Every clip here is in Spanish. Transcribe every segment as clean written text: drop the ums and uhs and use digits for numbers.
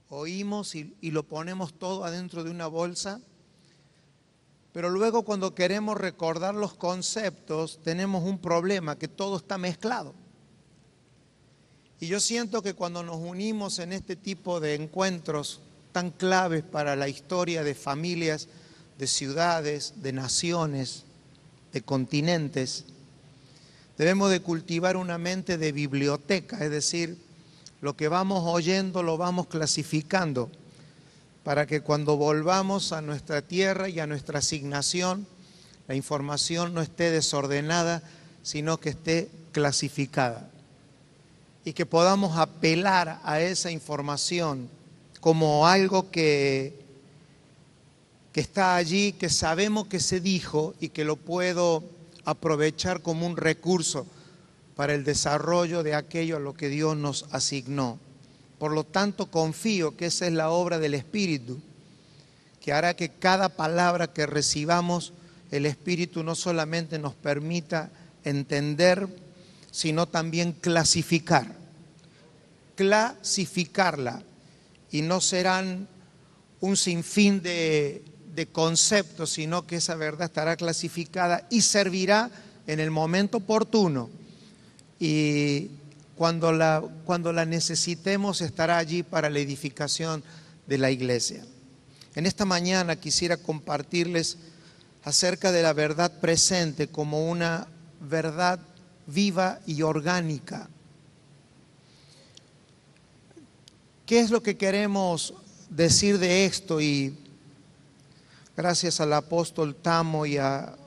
oímos y lo ponemos todo adentro de una bolsa, pero luego cuando queremos recordar los conceptos tenemos un problema, que todo está mezclado. Y yo siento que cuando nos unimos en este tipo de encuentros tan claves para la historia de familias, de ciudades, de naciones, de continentes, debemos de cultivar una mente de biblioteca, es decir, lo que vamos oyendo lo vamos clasificando para que cuando volvamos a nuestra tierra y a nuestra asignación, la información no esté desordenada, sino que esté clasificada. Y que podamos apelar a esa información como algo que está allí, que sabemos que se dijo y que lo puedo aprovechar como un recurso para el desarrollo de aquello a lo que Dios nos asignó. Por lo tanto, confío que esa es la obra del Espíritu, que hará que cada palabra que recibamos, el Espíritu no solamente nos permita entender, sino también clasificarla, y no serán un sinfín de conceptos, sino que esa verdad estará clasificada y servirá en el momento oportuno, y cuando la necesitemos estará allí para la edificación de la iglesia. En esta mañana quisiera compartirles acerca de la verdad presente como una verdad viva y orgánica. ¿Qué es lo que queremos decir de esto? Y gracias al apóstol Tamo y al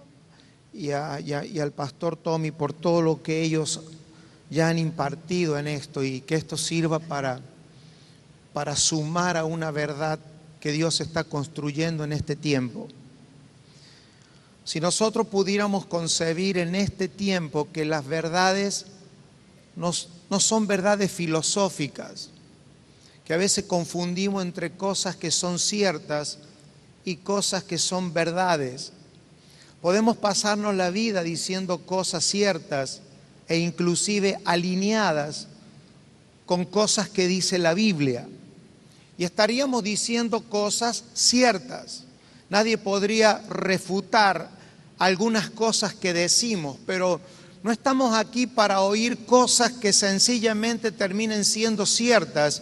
pastor Tommy por todo lo que ellos ya han impartido en esto, y que esto sirva para sumar a una verdad que Dios está construyendo en este tiempo. Si nosotros pudiéramos concebir en este tiempo que las verdades no son verdades filosóficas, que a veces confundimos entre cosas que son ciertas y cosas que son verdades. Podemos pasarnos la vida diciendo cosas ciertas e inclusive alineadas con cosas que dice la Biblia, y estaríamos diciendo cosas ciertas. Nadie podría refutar algunas cosas que decimos, pero no estamos aquí para oír cosas que sencillamente terminen siendo ciertas,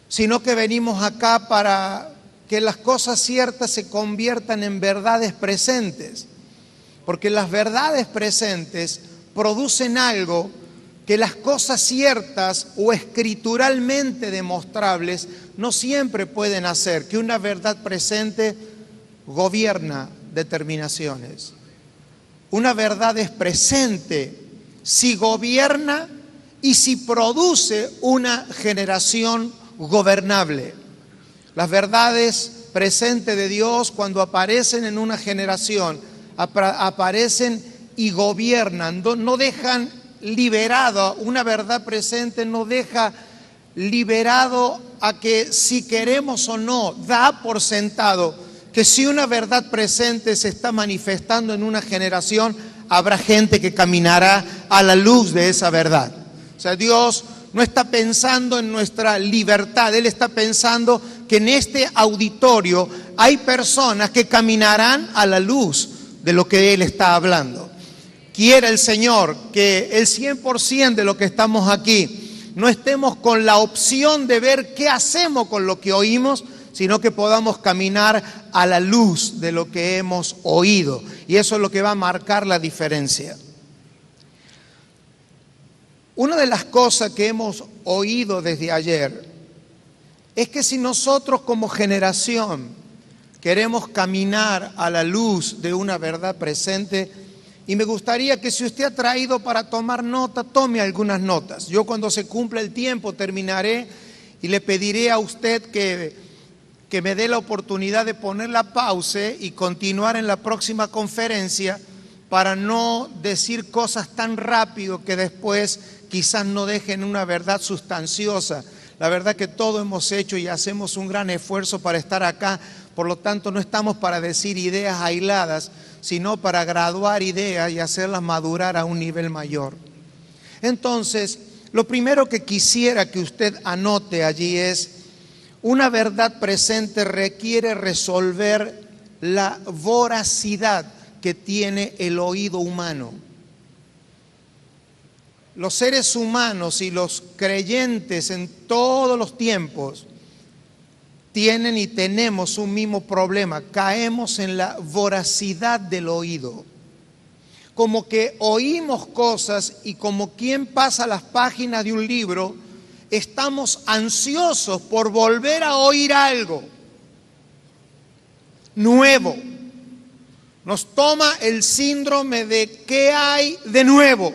sino que venimos acá para que las cosas ciertas se conviertan en verdades presentes, porque las verdades presentes producen algo que las cosas ciertas o escrituralmente demostrables no siempre pueden hacer, que una verdad presente gobierna determinaciones. Una verdad es presente si gobierna y si produce una generación gobernable. Las verdades presentes de Dios, cuando aparecen en una generación, aparecen y gobiernan, no dejan liberado. Una verdad presente no deja liberado a que si queremos o no, da por sentado que si una verdad presente se está manifestando en una generación, habrá gente que caminará a la luz de esa verdad. O sea, Dios no está pensando en nuestra libertad, Él está pensando que en este auditorio hay personas que caminarán a la luz de lo que Él está hablando. Quiera el Señor que el 100% de lo que estamos aquí no estemos con la opción de ver qué hacemos con lo que oímos, sino que podamos caminar a la luz de lo que hemos oído. Y eso es lo que va a marcar la diferencia. Una de las cosas que hemos oído desde ayer es que si nosotros como generación queremos caminar a la luz de una verdad presente, y me gustaría que si usted ha traído para tomar nota, tome algunas notas. Yo cuando se cumpla el tiempo terminaré y le pediré a usted que me dé la oportunidad de poner la pausa y continuar en la próxima conferencia, para no decir cosas tan rápido que después quizás no dejen una verdad sustanciosa. La verdad que todo hemos hecho y hacemos un gran esfuerzo para estar acá, por lo tanto no estamos para decir ideas aisladas, sino para graduar ideas y hacerlas madurar a un nivel mayor. Entonces, lo primero que quisiera que usted anote allí es Una verdad presente requiere resolver la voracidad que tiene el oído humano. Los seres humanos y los creyentes en todos los tiempos tienen y tenemos un mismo problema. Caemos en la voracidad del oído. Como que oímos cosas y como quien pasa las páginas de un libro, estamos ansiosos por volver a oír algo nuevo. Nos toma el síndrome de ¿qué hay de nuevo?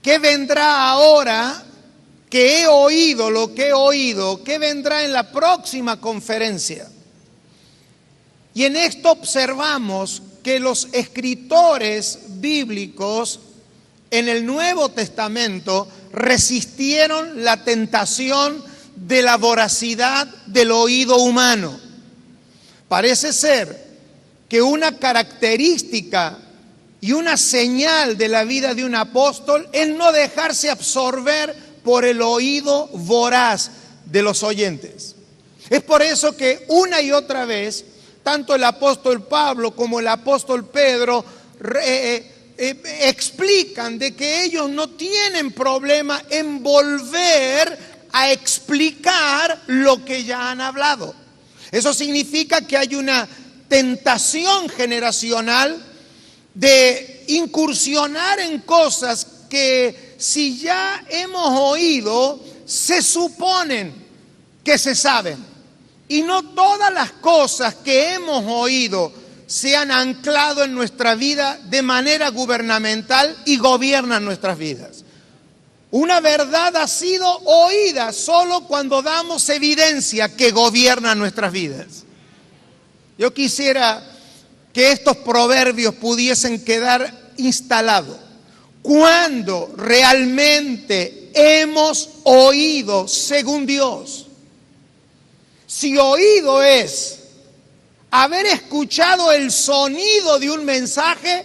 ¿Qué vendrá ahora que he oído lo que he oído? ¿Qué vendrá en la próxima conferencia? Y en esto observamos que los escritores bíblicos en el Nuevo Testamento resistieron la tentación de la voracidad del oído humano. Parece ser que una característica y una señal de la vida de un apóstol es no dejarse absorber por el oído voraz de los oyentes. Es por eso que una y otra vez, tanto el apóstol Pablo como el apóstol Pedro explican de que ellos no tienen problema en volver a explicar lo que ya han hablado. Eso significa que hay una tentación generacional de incursionar en cosas que si ya hemos oído, se suponen que se saben. Y no todas las cosas que hemos oído se han anclado en nuestra vida de manera gubernamental y gobiernan nuestras vidas. Una verdad ha sido oída solo cuando damos evidencia que gobierna nuestras vidas. Yo quisiera que estos proverbios pudiesen quedar instalados. Cuando realmente hemos oído según Dios. Si oído es haber escuchado el sonido de un mensaje,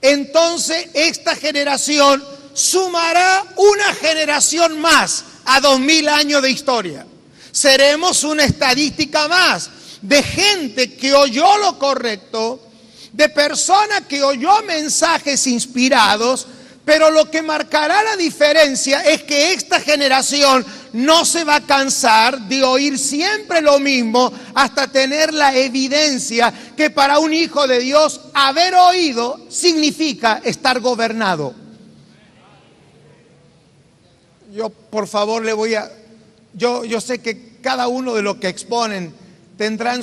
entonces esta generación sumará una generación más a 2000 años de historia. Seremos una estadística más de gente que oyó lo correcto, de personas que oyó mensajes inspirados, pero lo que marcará la diferencia es que esta generación no se va a cansar de oír siempre lo mismo hasta tener la evidencia que para un hijo de Dios haber oído significa estar gobernado. Yo, por favor, yo sé que cada uno de los que exponen tendrán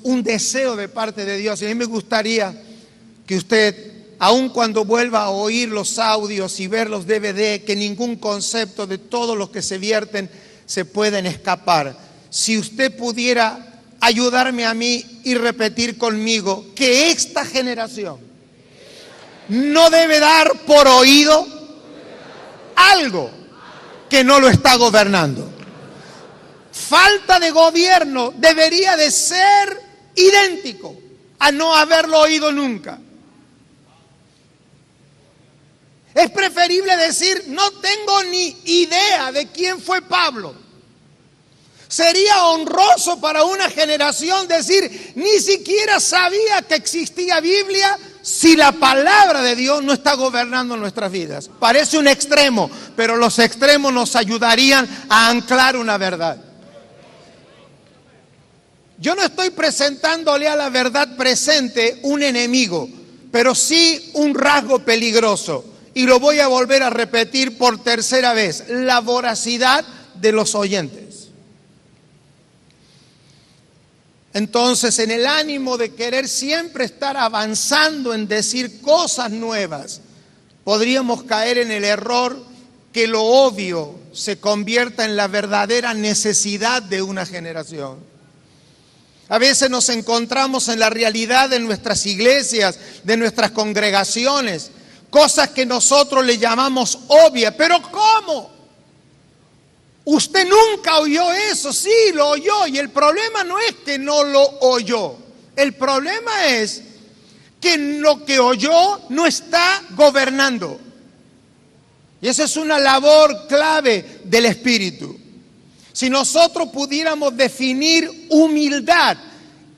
un deseo de parte de Dios. Y a mí me gustaría que usted, aun cuando vuelva a oír los audios y ver los DVD, que ningún concepto de todos los que se vierten se pueden escapar. Si usted pudiera ayudarme a mí y repetir conmigo que esta generación no debe dar por oído algo que no lo está gobernando. Falta de gobierno debería de ser idéntico a no haberlo oído nunca. Es preferible decir, no tengo ni idea de quién fue Pablo. Sería honroso para una generación decir, ni siquiera sabía que existía Biblia, si la palabra de Dios no está gobernando nuestras vidas. Parece un extremo, pero los extremos nos ayudarían a anclar una verdad. Yo no estoy presentándole a la verdad presente un enemigo, pero sí un rasgo peligroso. Y lo voy a volver a repetir por tercera vez, la voracidad de los oyentes. Entonces, en el ánimo de querer siempre estar avanzando en decir cosas nuevas, podríamos caer en el error que lo obvio se convierta en la verdadera necesidad de una generación. A veces nos encontramos en la realidad de nuestras iglesias, de nuestras congregaciones, cosas que nosotros le llamamos obvias. ¿Pero cómo? Usted nunca oyó eso. Sí, lo oyó. Y el problema no es que no lo oyó. El problema es que lo que oyó no está gobernando. Y esa es una labor clave del Espíritu. Si nosotros pudiéramos definir humildad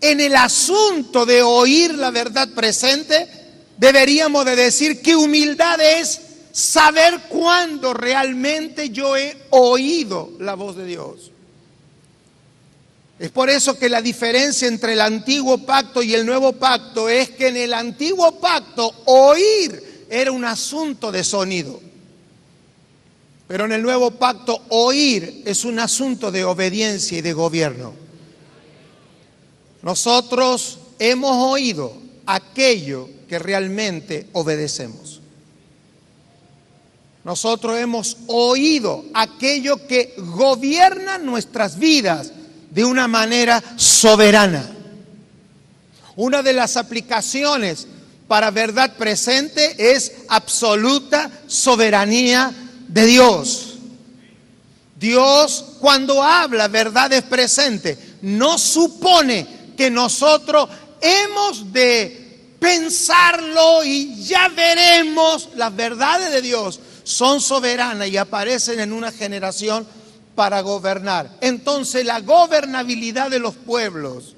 en el asunto de oír la verdad presente, deberíamos de decir que humildad es saber cuándo realmente yo he oído la voz de Dios. Es por eso que la diferencia entre el antiguo pacto y el nuevo pacto es que en el antiguo pacto oír era un asunto de sonido. Pero en el nuevo pacto oír es un asunto de obediencia y de gobierno. Nosotros hemos oído aquello que realmente obedecemos. Nosotros hemos oído aquello que gobierna nuestras vidas de una manera soberana. Una de las aplicaciones para verdad presente es absoluta soberanía de Dios. Dios, cuando habla verdades presentes, no supone que nosotros hemos de pensarlo y ya veremos. Las verdades de Dios son soberanas y aparecen en una generación para gobernar. Entonces la gobernabilidad de los pueblos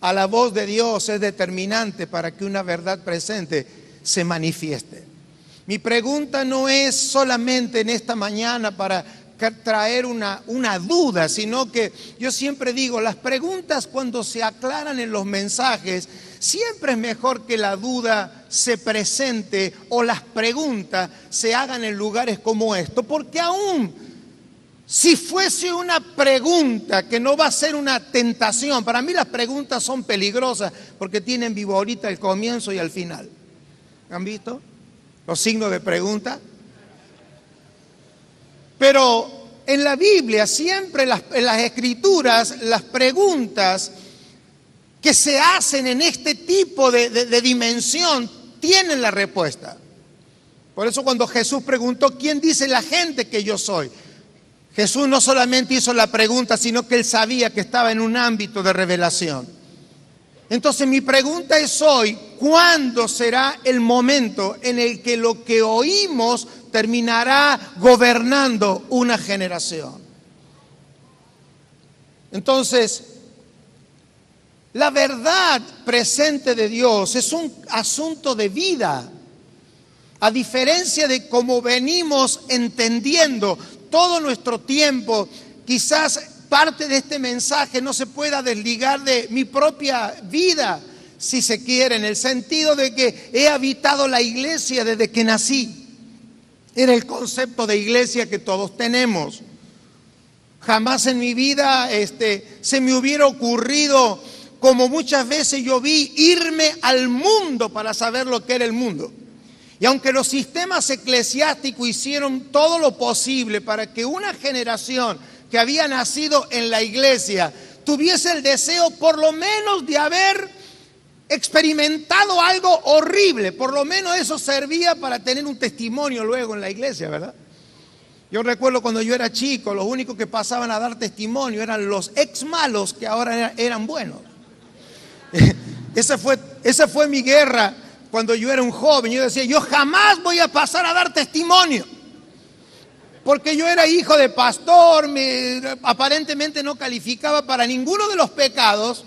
a la voz de Dios es determinante para que una verdad presente se manifieste. Mi pregunta no es solamente en esta mañana para traer una duda, sino que yo siempre digo, las preguntas cuando se aclaran en los mensajes, siempre es mejor que la duda se presente o las preguntas se hagan en lugares como esto, porque aún si fuese una pregunta que no va a ser una tentación, para mí las preguntas son peligrosas porque tienen viborita al comienzo y al final. ¿Han visto los signos de pregunta? Pero en la Biblia siempre en las Escrituras las preguntas que se hacen en este tipo de dimensión tienen la respuesta. Por eso cuando Jesús preguntó, ¿quién dice la gente que yo soy?, Jesús no solamente hizo la pregunta, sino que él sabía que estaba en un ámbito de revelación. Entonces mi pregunta es hoy, ¿cuándo será el momento en el que lo que oímos terminará gobernando una generación? Entonces, la verdad presente de Dios es un asunto de vida. A diferencia de cómo venimos entendiendo todo nuestro tiempo, quizás parte de este mensaje no se pueda desligar de mi propia vida, si se quiere, en el sentido de que he habitado la iglesia desde que nací. Era el concepto de iglesia que todos tenemos. Jamás en mi vida se me hubiera ocurrido, como muchas veces yo vi, irme al mundo para saber lo que era el mundo. Y aunque los sistemas eclesiásticos hicieron todo lo posible para que una generación que había nacido en la iglesia tuviese el deseo por lo menos de haber experimentado algo horrible, por lo menos eso servía para tener un testimonio luego en la iglesia, ¿verdad? Yo recuerdo cuando yo era chico, los únicos que pasaban a dar testimonio eran los ex malos que ahora eran buenos. Esa fue mi guerra. Cuando yo era un joven, yo decía, yo jamás voy a pasar a dar testimonio. Porque yo era hijo de pastor, aparentemente no calificaba para ninguno de los pecados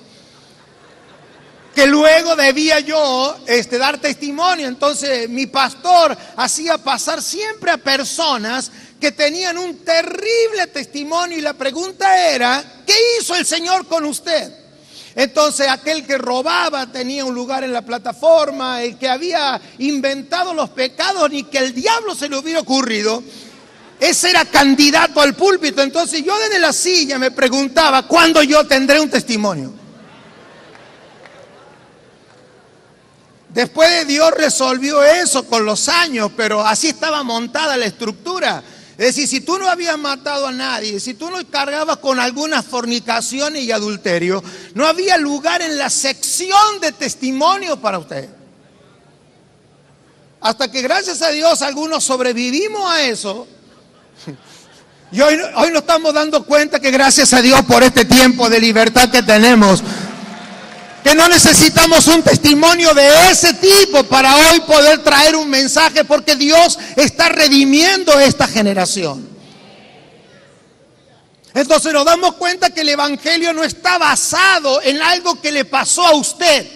que luego debía yo dar testimonio. Entonces mi pastor hacía pasar siempre a personas que tenían un terrible testimonio y la pregunta era, ¿qué hizo el Señor con usted? Entonces aquel que robaba tenía un lugar en la plataforma, el que había inventado los pecados, ni que el diablo se le hubiera ocurrido, ese era candidato al púlpito. Entonces yo desde la silla me preguntaba, ¿cuándo yo tendré un testimonio? Después Dios resolvió eso con los años, pero así estaba montada la estructura. Es decir, si tú no habías matado a nadie, si tú no cargabas con algunas fornicaciones y adulterio, no había lugar en la sección de testimonio para usted. Hasta que gracias a Dios algunos sobrevivimos a eso. Y hoy nos estamos dando cuenta que gracias a Dios por este tiempo de libertad que tenemos, que no necesitamos un testimonio de ese tipo para hoy poder traer un mensaje, porque Dios está redimiendo esta generación. Entonces nos damos cuenta que el evangelio no está basado en algo que le pasó a usted.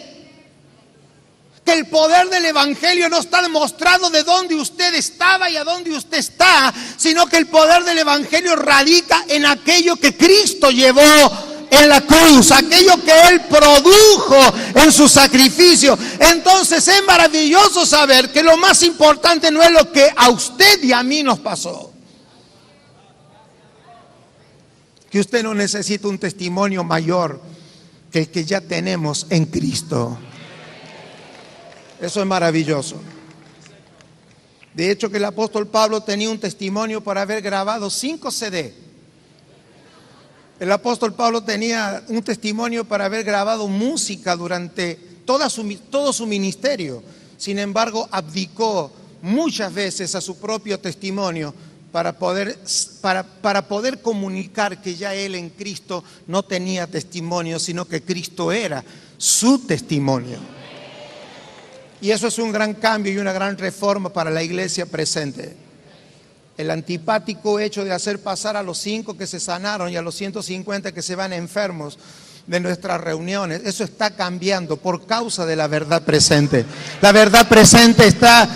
Que el poder del evangelio no está demostrado de dónde usted estaba y a dónde usted está, sino que el poder del evangelio radica en aquello que Cristo llevó en la cruz, aquello que Él produjo en su sacrificio. Entonces es maravilloso saber que lo más importante no es lo que a usted y a mí nos pasó. Que usted no necesita un testimonio mayor que el que ya tenemos en Cristo. Eso es maravilloso. De hecho, que el apóstol Pablo tenía un testimonio por haber grabado 5 CD. El apóstol Pablo tenía un testimonio para haber grabado música durante todo su ministerio. Sin embargo, abdicó muchas veces a su propio testimonio para poder comunicar que ya él en Cristo no tenía testimonio, sino que Cristo era su testimonio. Y eso es un gran cambio y una gran reforma para la iglesia presente. El antipático hecho de hacer pasar a los 5 que se sanaron y a los 150 que se van enfermos de nuestras reuniones, eso está cambiando por causa de la verdad presente. La verdad presente está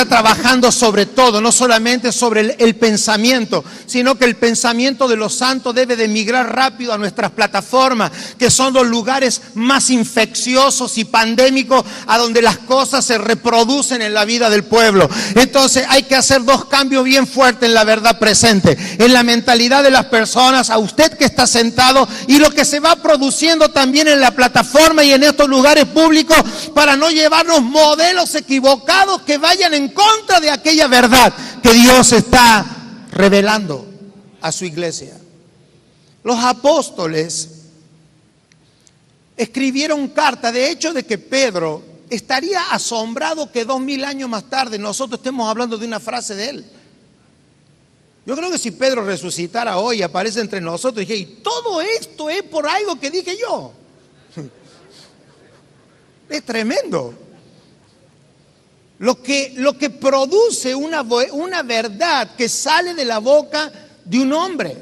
trabajando sobre todo, no solamente sobre el pensamiento, sino que el pensamiento de los santos debe de migrar rápido a nuestras plataformas, que son los lugares más infecciosos y pandémicos, a donde las cosas se reproducen en la vida del pueblo. Entonces hay que hacer 2 cambios bien fuertes en la verdad presente, en la mentalidad de las personas, a usted que está sentado, y lo que se va produciendo también en la plataforma y en estos lugares públicos, para no llevarnos modelos equivocados que vayan en contra de aquella verdad que Dios está revelando a su iglesia. Los apóstoles escribieron cartas. De hecho, de que Pedro estaría asombrado que 2000 años más tarde nosotros estemos hablando de una frase de él. Yo creo que si Pedro resucitara hoy y aparece entre nosotros, dije, y todo esto es por algo que dije yo. Es tremendo. Lo que produce una verdad que sale de la boca de un hombre.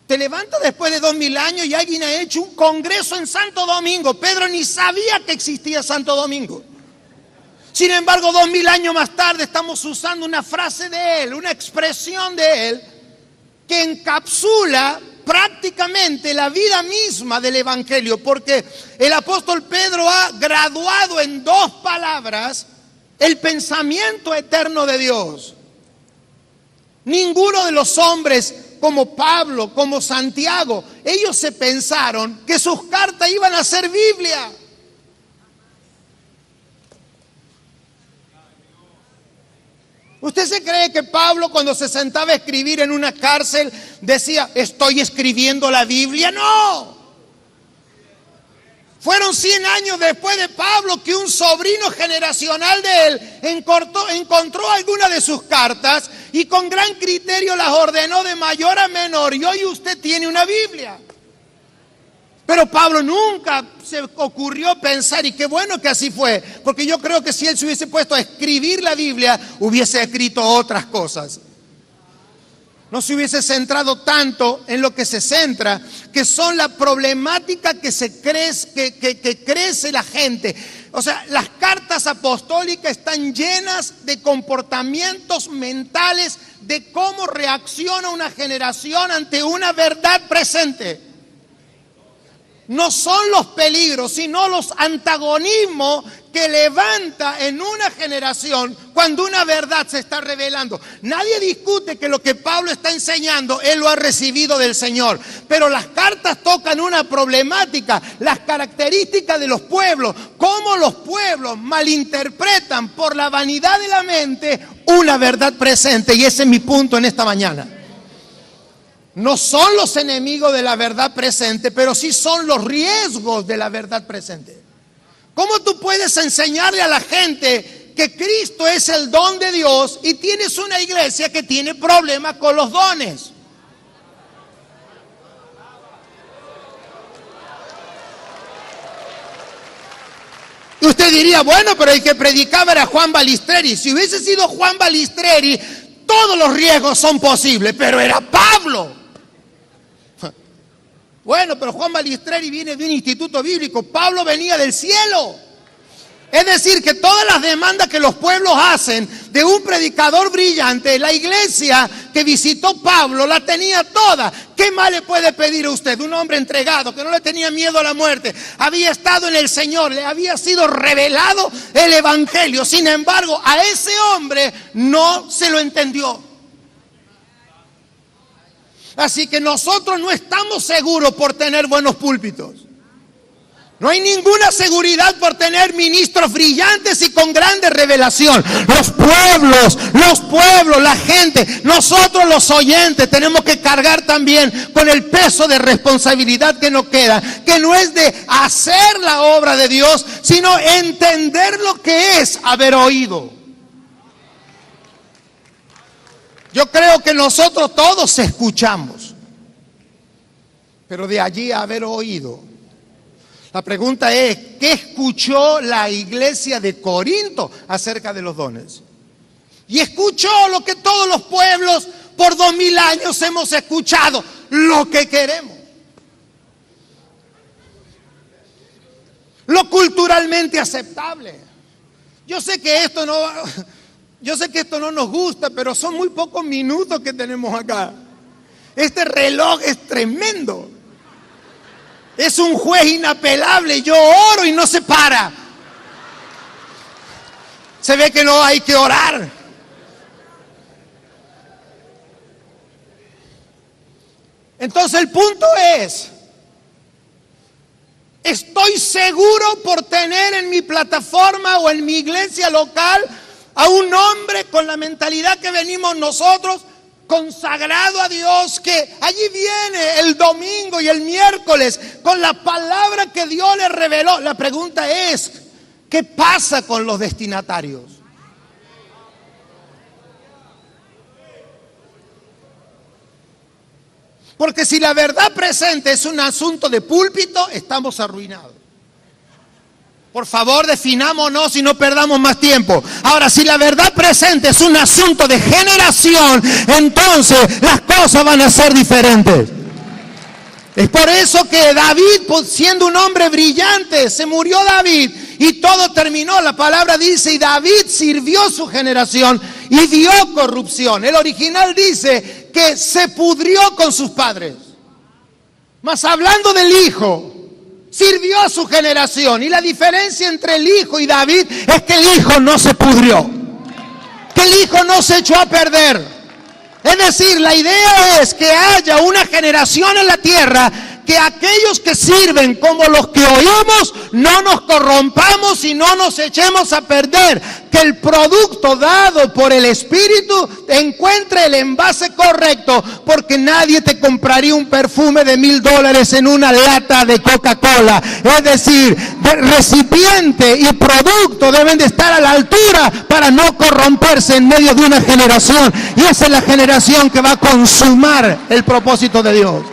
Te levantas después de 2000 años y alguien ha hecho un congreso en Santo Domingo. Pedro ni sabía que existía Santo Domingo. Sin embargo, 2000 años más tarde estamos usando una frase de él, una expresión de él, que encapsula prácticamente la vida misma del evangelio, porque el apóstol Pedro ha graduado en 2 palabras el pensamiento eterno de Dios. Ninguno de los hombres como Pablo, como Santiago, ellos se pensaron que sus cartas iban a ser Biblia. ¿Usted se cree que Pablo, cuando se sentaba a escribir en una cárcel, decía, estoy escribiendo la Biblia? No. Fueron 100 años después de Pablo que un sobrino generacional de él encontró alguna de sus cartas y con gran criterio las ordenó de mayor a menor, y hoy usted tiene una Biblia. Pero Pablo nunca se ocurrió pensar, y qué bueno que así fue, porque yo creo que si él se hubiese puesto a escribir la Biblia, hubiese escrito otras cosas. No se hubiese centrado tanto en lo que se centra, que son la problemática que crece la gente. O sea, las cartas apostólicas están llenas de comportamientos mentales de cómo reacciona una generación ante una verdad presente. No son los peligros, sino los antagonismos que levanta en una generación cuando una verdad se está revelando. Nadie discute que lo que Pablo está enseñando, él lo ha recibido del Señor. Pero las cartas tocan una problemática, las características de los pueblos, cómo los pueblos malinterpretan por la vanidad de la mente una verdad presente. Y ese es mi punto en esta mañana. No son los enemigos de la verdad presente, pero sí son los riesgos de la verdad presente. ¿Cómo tú puedes enseñarle a la gente que Cristo es el don de Dios y tienes una iglesia que tiene problemas con los dones? Y usted diría, bueno, pero el que predicaba era Juan Balistreri. Si hubiese sido Juan Balistreri, todos los riesgos son posibles, pero era Pablo. Bueno, pero Juan Balistreri viene de un instituto bíblico. Pablo venía del cielo. Es decir, que todas las demandas que los pueblos hacen de un predicador brillante, la iglesia que visitó Pablo la tenía toda. ¿Qué más le puede pedir a usted? Un hombre entregado, que no le tenía miedo a la muerte, había estado en el Señor, le había sido revelado el evangelio. Sin embargo, a ese hombre no se lo entendió. Así que nosotros no estamos seguros por tener buenos púlpitos. No hay ninguna seguridad por tener ministros brillantes y con grande revelación. Los pueblos, la gente, nosotros los oyentes tenemos que cargar también con el peso de responsabilidad que nos queda, que no es de hacer la obra de Dios, sino entender lo que es haber oído. Yo creo que nosotros todos escuchamos, pero de allí a haber oído. La pregunta es, ¿qué escuchó la iglesia de Corinto acerca de los dones? Y escuchó lo que todos los pueblos por 2000 años hemos escuchado, lo que queremos. Lo culturalmente aceptable. Yo sé que esto no nos gusta, pero son muy pocos minutos que tenemos acá. Este reloj es tremendo. Es un juez inapelable. Yo oro y no se para. Se ve que no hay que orar. Entonces el punto es, estoy seguro por tener en mi plataforma o en mi iglesia local a un hombre con la mentalidad que venimos nosotros, consagrado a Dios, que allí viene el domingo y el miércoles con la palabra que Dios le reveló. La pregunta es, ¿qué pasa con los destinatarios? Porque si la verdad presente es un asunto de púlpito, estamos arruinados. Por favor, definámonos y no perdamos más tiempo. Ahora, si la verdad presente es un asunto de generación, entonces las cosas van a ser diferentes. Es por eso que David, siendo un hombre brillante, se murió David y todo terminó. La palabra dice, y David sirvió su generación y dio corrupción. El original dice que se pudrió con sus padres. Mas hablando del hijo, sirvió a su generación. Y la diferencia entre el hijo y David es que el hijo no se pudrió, que el hijo no se echó a perder. Es decir, la idea es que haya una generación en la tierra, que aquellos que sirven como los que oímos no nos corrompamos y no nos echemos a perder, que el producto dado por el Espíritu encuentre el envase correcto, porque nadie te compraría un perfume de $1000 en una lata de Coca-Cola. Es decir, recipiente y producto deben de estar a la altura para no corromperse en medio de una generación, y esa es la generación que va a consumar el propósito de Dios.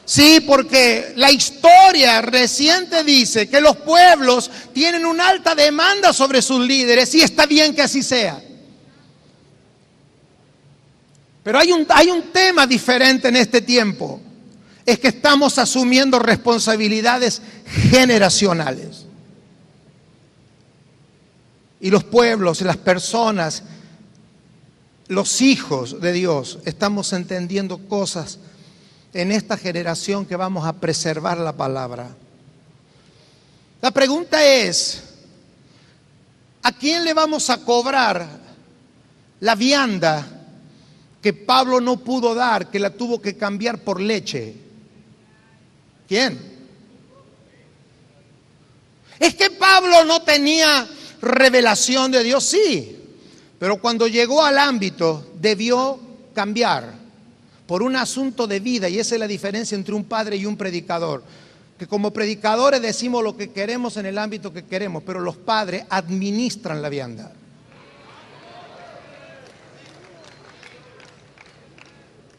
Sí, porque la historia reciente dice que los pueblos tienen una alta demanda sobre sus líderes, y está bien que así sea. Pero hay un tema diferente en este tiempo. Es que estamos asumiendo responsabilidades generacionales. Y los pueblos, las personas, los hijos de Dios, estamos entendiendo cosas en esta generación que vamos a preservar la palabra. La pregunta es, ¿a quién le vamos a cobrar la vianda que Pablo no pudo dar, que la tuvo que cambiar por leche? ¿Quién? ¿Es que Pablo no tenía revelación de Dios? Sí, pero cuando llegó al ámbito debió cambiar por un asunto de vida, y esa es la diferencia entre un padre y un predicador. Que como predicadores decimos lo que queremos en el ámbito que queremos, pero los padres administran la vianda.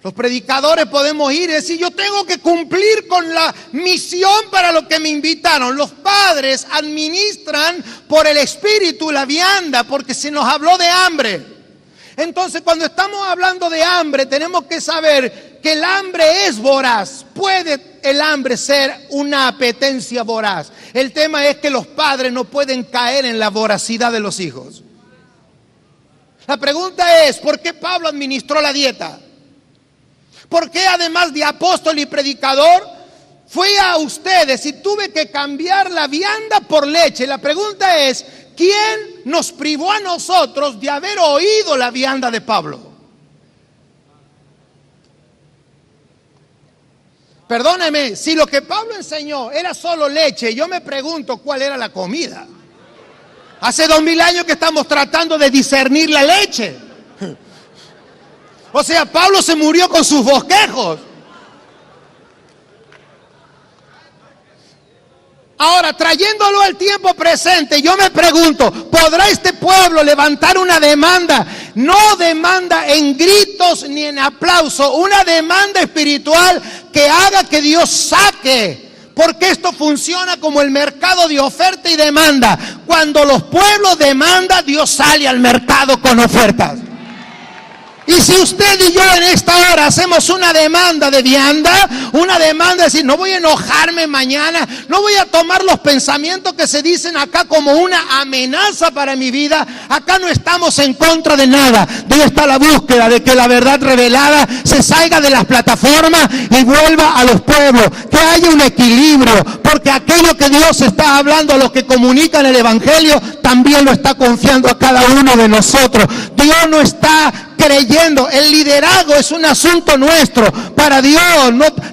Los predicadores podemos ir y decir, yo tengo que cumplir con la misión para lo que me invitaron. Los padres administran por el Espíritu la vianda, porque se nos habló de hambre. Entonces, cuando estamos hablando de hambre, tenemos que saber que el hambre es voraz. Puede el hambre ser una apetencia voraz. El tema es que los padres no pueden caer en la voracidad de los hijos. La pregunta es, ¿por qué Pablo administró la dieta? ¿Por qué además de apóstol y predicador, fui a ustedes y tuve que cambiar la vianda por leche? La pregunta es, ¿quién nos privó a nosotros de haber oído la vianda de Pablo? Perdóneme, si lo que Pablo enseñó era solo leche, yo me pregunto cuál era la comida. Hace 2000 años que estamos tratando de discernir la leche. O sea, Pablo se murió con sus bosquejos. Ahora, trayéndolo al tiempo presente, yo me pregunto, ¿podrá este pueblo levantar una demanda? No demanda en gritos ni en aplauso, una demanda espiritual que haga que Dios saque. Porque esto funciona como el mercado de oferta y demanda. Cuando los pueblos demandan, Dios sale al mercado con ofertas. Y si usted y yo en esta hora hacemos una demanda de vianda, una demanda de decir, no voy a enojarme mañana, no voy a tomar los pensamientos que se dicen acá como una amenaza para mi vida. Acá no estamos en contra de nada. Debe estar la búsqueda de que la verdad revelada se salga de las plataformas y vuelva a los pueblos. Que haya un equilibrio, porque aquello que Dios está hablando a los que comunican el evangelio, también lo está confiando a cada uno de nosotros. Dios no está creyendo, el liderazgo es un asunto nuestro. Para Dios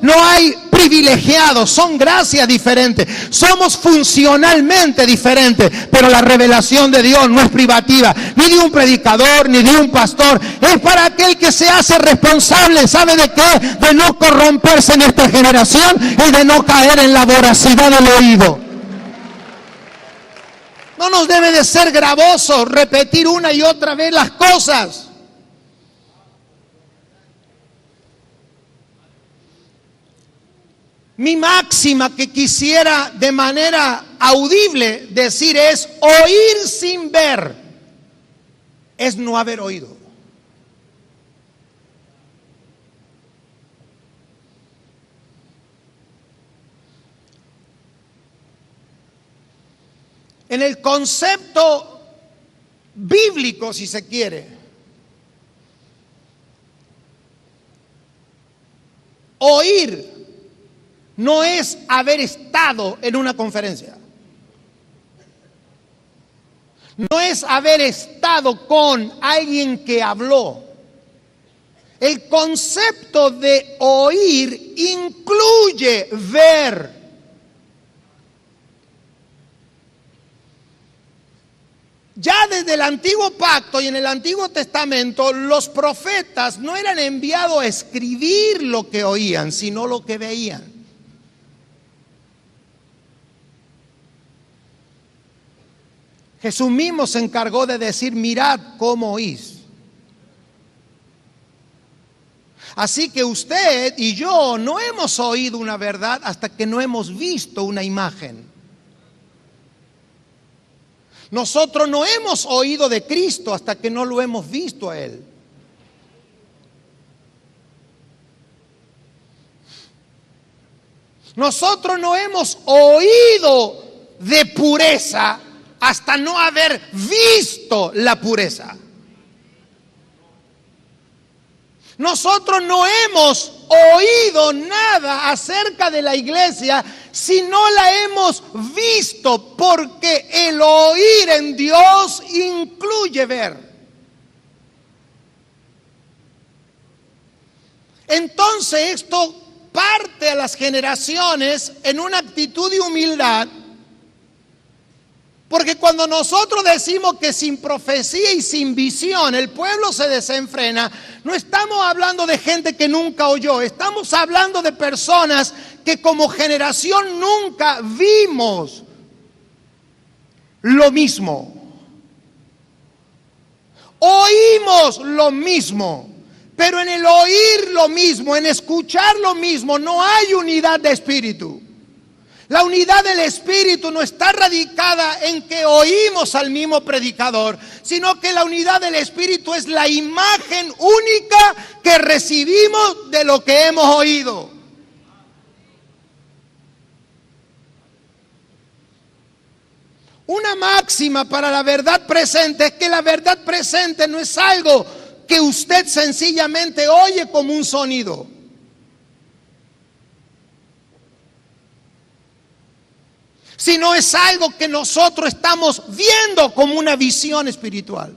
no hay privilegiados, son gracias diferentes, somos funcionalmente diferentes, pero la revelación de Dios no es privativa, ni de un predicador, ni de un pastor, es para aquel que se hace responsable, ¿sabe de qué? De no corromperse en esta generación y de no caer en la voracidad del oído. No nos debe de ser gravoso repetir una y otra vez las cosas. Mi máxima que quisiera de manera audible decir es: oír sin ver es no haber oído. En el concepto bíblico, si se quiere, oír no es haber estado en una conferencia. No es haber estado con alguien que habló. El concepto de oír incluye ver. Ya desde el Antiguo Pacto y en el Antiguo Testamento, los profetas no eran enviados a escribir lo que oían, sino lo que veían. Jesús mismo se encargó de decir: mirad cómo oís. Así que usted y yo no hemos oído una verdad hasta que no hemos visto una imagen. Nosotros no hemos oído de Cristo hasta que no lo hemos visto a Él. Nosotros no hemos oído de pureza hasta no haber visto la pureza. Nosotros no hemos oído nada acerca de la iglesia si no la hemos visto, porque el oír en Dios incluye ver. Entonces esto parte a las generaciones en una actitud de humildad. Porque cuando nosotros decimos que sin profecía y sin visión el pueblo se desenfrena, no estamos hablando de gente que nunca oyó, estamos hablando de personas que como generación nunca vimos lo mismo. Oímos lo mismo, pero en el oír lo mismo, en escuchar lo mismo, no hay unidad de espíritu. La unidad del Espíritu no está radicada en que oímos al mismo predicador, sino que la unidad del Espíritu es la imagen única que recibimos de lo que hemos oído. Una máxima para la verdad presente es que la verdad presente no es algo que usted sencillamente oye como un sonido. Sino es algo que nosotros estamos viendo como una visión espiritual.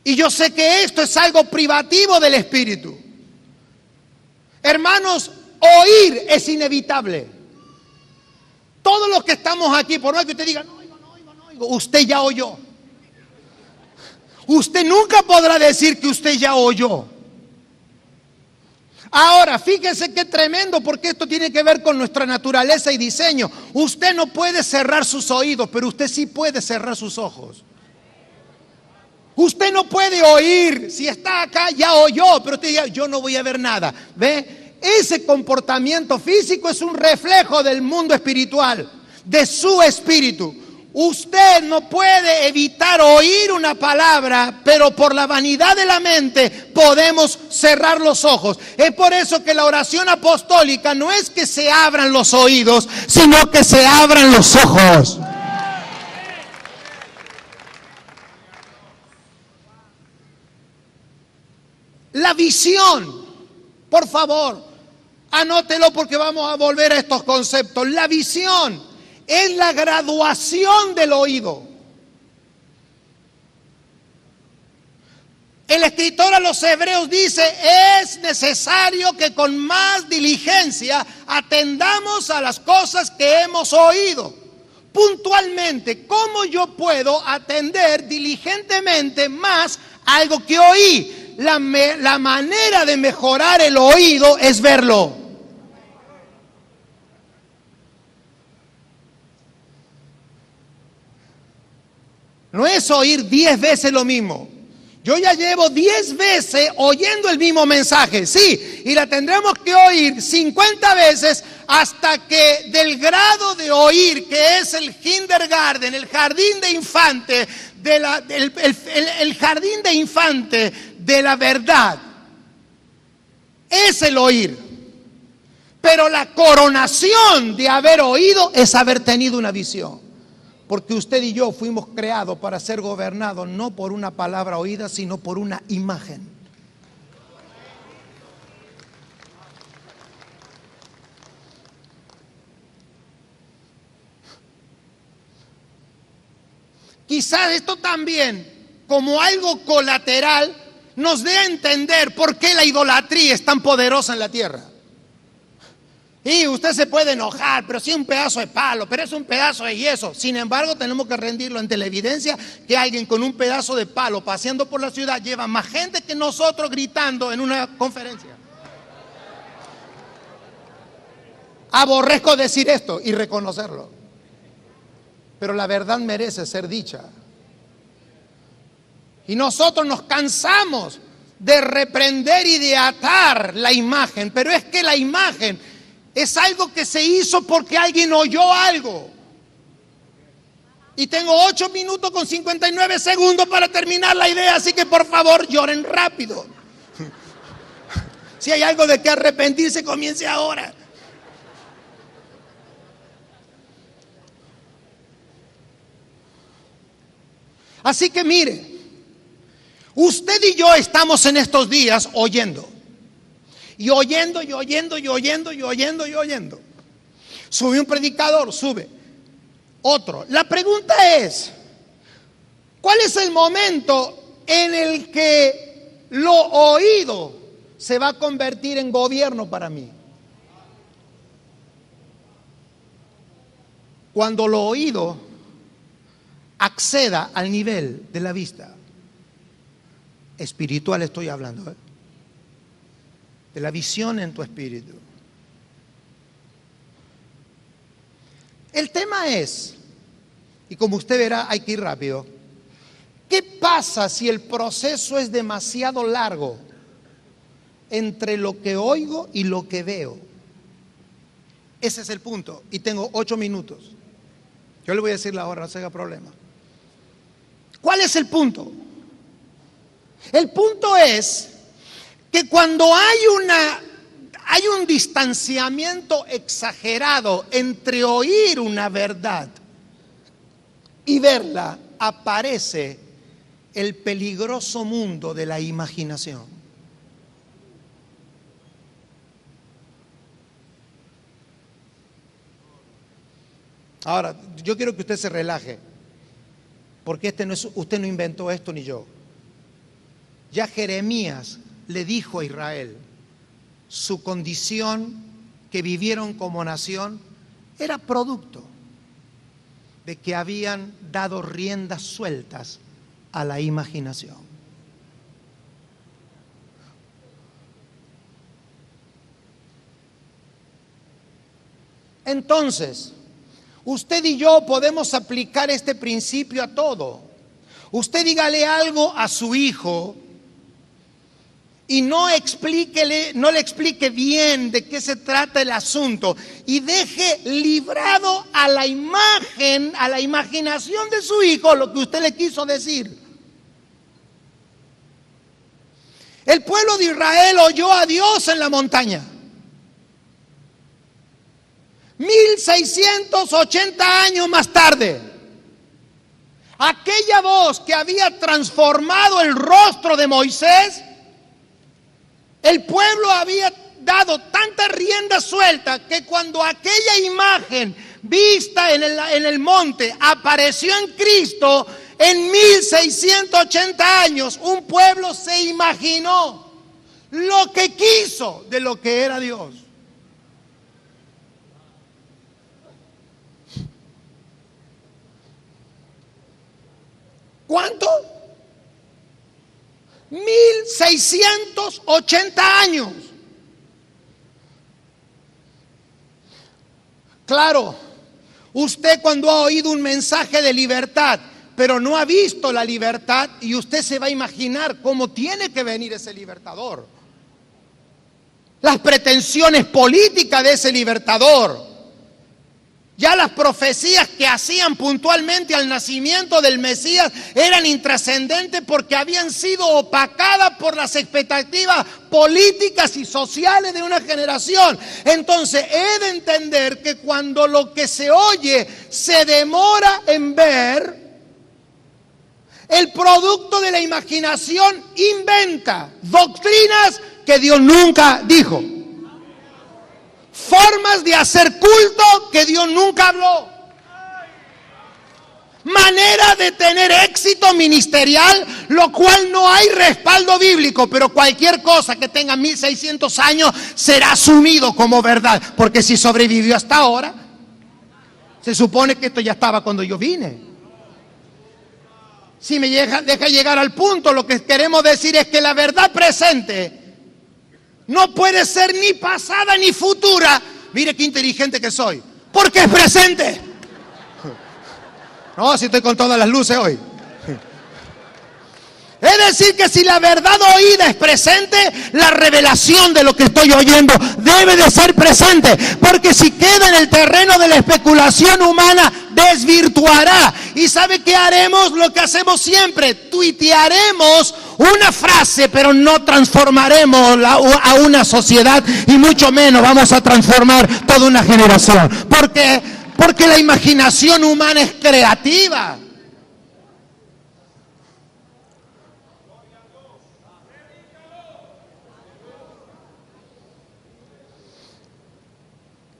Y yo sé que esto es algo privativo del Espíritu. Hermanos, oír es inevitable. Todos los que estamos aquí, por más que usted diga, no oigo, usted ya oyó. Usted nunca podrá decir que usted ya oyó. Ahora, fíjense qué tremendo, porque esto tiene que ver con nuestra naturaleza y diseño. Usted no puede cerrar sus oídos, pero usted sí puede cerrar sus ojos. Usted no puede oír, si está acá ya oyó, pero usted dice, yo no voy a ver nada. ¿Ve? Ese comportamiento físico es un reflejo del mundo espiritual, de su espíritu. Usted no puede evitar oír una palabra, pero por la vanidad de la mente podemos cerrar los ojos. Es por eso que la oración apostólica no es que se abran los oídos, sino que se abran los ojos. La visión, por favor, anótelo porque vamos a volver a estos conceptos. La visión es la graduación del oído. El escritor a los Hebreos dice, es necesario que con más diligencia atendamos a las cosas que hemos oído. Puntualmente, ¿cómo yo puedo atender diligentemente más algo que oí? La manera de mejorar el oído es verlo. No es oír 10 veces lo mismo. Yo ya llevo 10 veces oyendo el mismo mensaje, sí, y la tendremos que oír 50 veces hasta que del grado de oír, que es el kindergarten, el jardín de infante, el jardín de infante de la verdad, es el oír. Pero la coronación de haber oído es haber tenido una visión. Porque usted y yo fuimos creados para ser gobernados no por una palabra oída, sino por una imagen. Quizás esto también, como algo colateral, nos dé a entender por qué la idolatría es tan poderosa en la tierra. Y usted se puede enojar, pero sí un pedazo de palo, pero es un pedazo de yeso. Sin embargo, tenemos que rendirlo ante la evidencia que alguien con un pedazo de palo paseando por la ciudad lleva más gente que nosotros gritando en una conferencia. Aborrezco decir esto y reconocerlo, pero la verdad merece ser dicha. Y nosotros nos cansamos de reprender y de atar la imagen, pero es que la imagen es algo que se hizo porque alguien oyó algo. Y tengo 8 minutos con 59 segundos para terminar la idea, así que por favor lloren rápido. Si hay algo de que arrepentirse, comience ahora. Así que mire, usted y yo estamos en estos días oyendo. Y oyendo, y oyendo, y oyendo, y oyendo, y oyendo. Sube un predicador, sube otro. La pregunta es, ¿cuál es el momento en el que lo oído se va a convertir en gobierno para mí? Cuando lo oído acceda al nivel de la vista. Espiritual estoy hablando, de la visión en tu espíritu. El tema es, y como usted verá, hay que ir rápido. ¿Qué pasa si el proceso es demasiado largo entre lo que oigo y lo que veo? Ese es el punto. Y tengo 8 minutos. Yo le voy a decir la hora, no se haga problema. ¿Cuál es el punto? El punto es que cuando hay un distanciamiento exagerado entre oír una verdad y verla, aparece el peligroso mundo de la imaginación. Ahora, yo quiero que usted se relaje, porque usted no inventó esto ni yo. Ya Jeremías le dijo a Israel su condición que vivieron como nación era producto de que habían dado riendas sueltas a la imaginación. Entonces, usted y yo podemos aplicar este principio a todo. Usted dígale algo a su hijo y no le explique bien de qué se trata el asunto y deje librado a la imagen, a la imaginación de su hijo lo que usted le quiso decir. El pueblo de Israel oyó a Dios en la montaña. 1680 años más tarde, aquella voz que había transformado el rostro de Moisés, el pueblo había dado tanta rienda suelta que cuando aquella imagen vista en el monte apareció en Cristo, en 1680 años, un pueblo se imaginó lo que quiso de lo que era Dios. ¿Cuánto? 1680 años. Claro, usted cuando ha oído un mensaje de libertad, pero no ha visto la libertad, y usted se va a imaginar cómo tiene que venir ese libertador. Las pretensiones políticas de ese libertador. Ya las profecías que hacían puntualmente al nacimiento del Mesías eran intrascendentes porque habían sido opacadas por las expectativas políticas y sociales de una generación. Entonces he de entender que cuando lo que se oye se demora en ver, el producto de la imaginación inventa doctrinas que Dios nunca dijo. Formas de hacer culto que Dios nunca habló. Manera de tener éxito ministerial, lo cual no hay respaldo bíblico, pero cualquier cosa que tenga 1600 años será asumido como verdad, porque si sobrevivió hasta ahora, se supone que esto ya estaba cuando yo vine. Si me deja llegar al punto, lo que queremos decir es que la verdad presente no puede ser ni pasada ni futura. Mire qué inteligente que soy, porque es presente. No, si estoy con todas las luces hoy. Es decir, que si la verdad oída es presente, la revelación de lo que estoy oyendo debe de ser presente, porque si queda en el terreno de la especulación humana, desvirtuará. ¿Y sabe qué haremos? Lo que hacemos siempre: tuitearemos una frase, pero no transformaremos a una sociedad, y mucho menos vamos a transformar toda una generación. ¿Por qué? Porque la imaginación humana es creativa.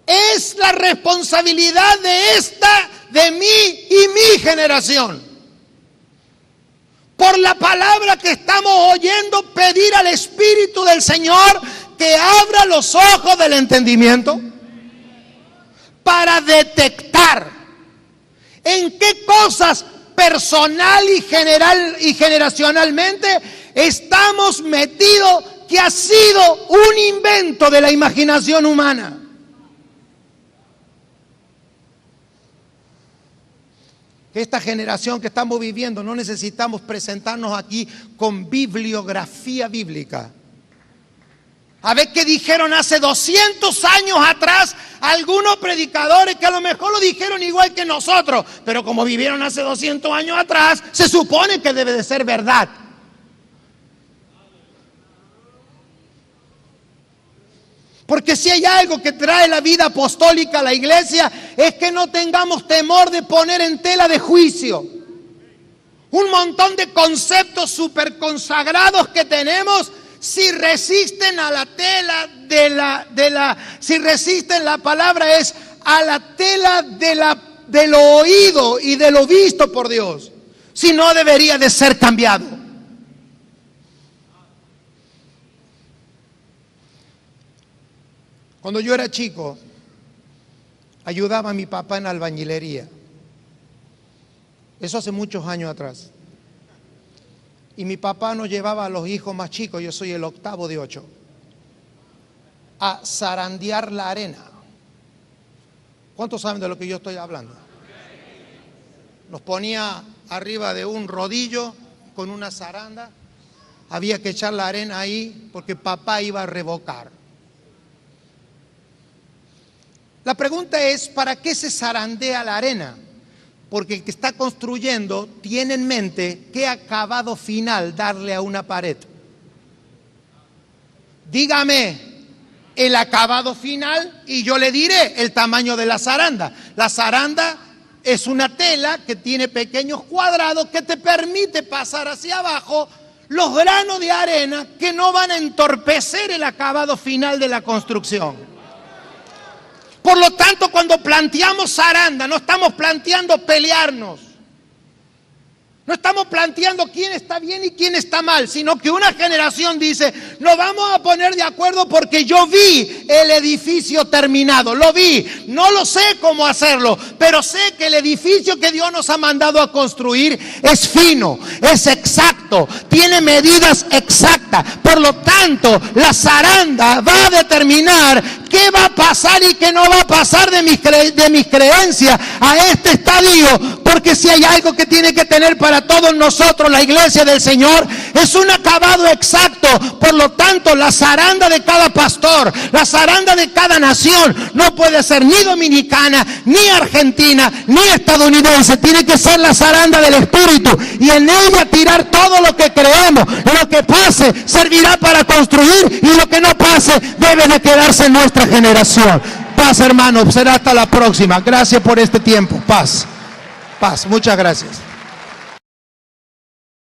Es la responsabilidad de mí y mi generación, por la palabra que estamos oyendo, pedir al Espíritu del Señor que abra los ojos del entendimiento para detectar en qué cosas personal y generacionalmente estamos metidos, que ha sido un invento de la imaginación humana. Esta generación que estamos viviendo, no necesitamos presentarnos aquí con bibliografía bíblica. A ver qué dijeron hace 200 años atrás algunos predicadores que a lo mejor lo dijeron igual que nosotros, pero como vivieron hace 200 años atrás, se supone que debe de ser verdad. Porque si hay algo que trae la vida apostólica a la iglesia, es que no tengamos temor de poner en tela de juicio un montón de conceptos súper consagrados que tenemos. Si resisten a la tela si resisten, la palabra es a la tela de lo oído y de lo visto por Dios. Si no, debería de ser cambiado. Cuando yo era chico, ayudaba a mi papá en albañilería. Eso hace muchos años atrás. Y mi papá nos llevaba a los hijos más chicos, yo soy el octavo de 8, a zarandear la arena. ¿Cuántos saben de lo que yo estoy hablando? Nos ponía arriba de un rodillo con una zaranda. Había que echar la arena ahí porque papá iba a revocar. La pregunta es, ¿para qué se zarandea la arena? Porque el que está construyendo tiene en mente qué acabado final darle a una pared. Dígame el acabado final y yo le diré el tamaño de la zaranda. La zaranda es una tela que tiene pequeños cuadrados que te permite pasar hacia abajo los granos de arena que no van a entorpecer el acabado final de la construcción. Por lo tanto, cuando planteamos zaranda, no estamos planteando pelearnos. No estamos planteando quién está bien y quién está mal, sino que una generación dice, nos vamos a poner de acuerdo porque yo vi el edificio terminado, lo vi, no lo sé cómo hacerlo, pero sé que el edificio que Dios nos ha mandado a construir es fino, es exacto, tiene medidas exactas. Por lo tanto, la zaranda va a determinar qué va a pasar y qué no va a pasar de mis creencias a este estadio, porque si hay algo que tiene que tener para todos nosotros la iglesia del Señor, es un acabado exacto. Por lo tanto, la zaranda de cada pastor, la zaranda de cada nación, no puede ser ni dominicana, ni argentina, ni estadounidense. Tiene que ser la zaranda del Espíritu y en ella tirar todo lo que creemos. Lo que pase servirá para construir y lo que no pase debe de quedarse en nuestra generación. Paz, hermano, será hasta la próxima. Gracias por este tiempo. Paz. Paz, muchas gracias.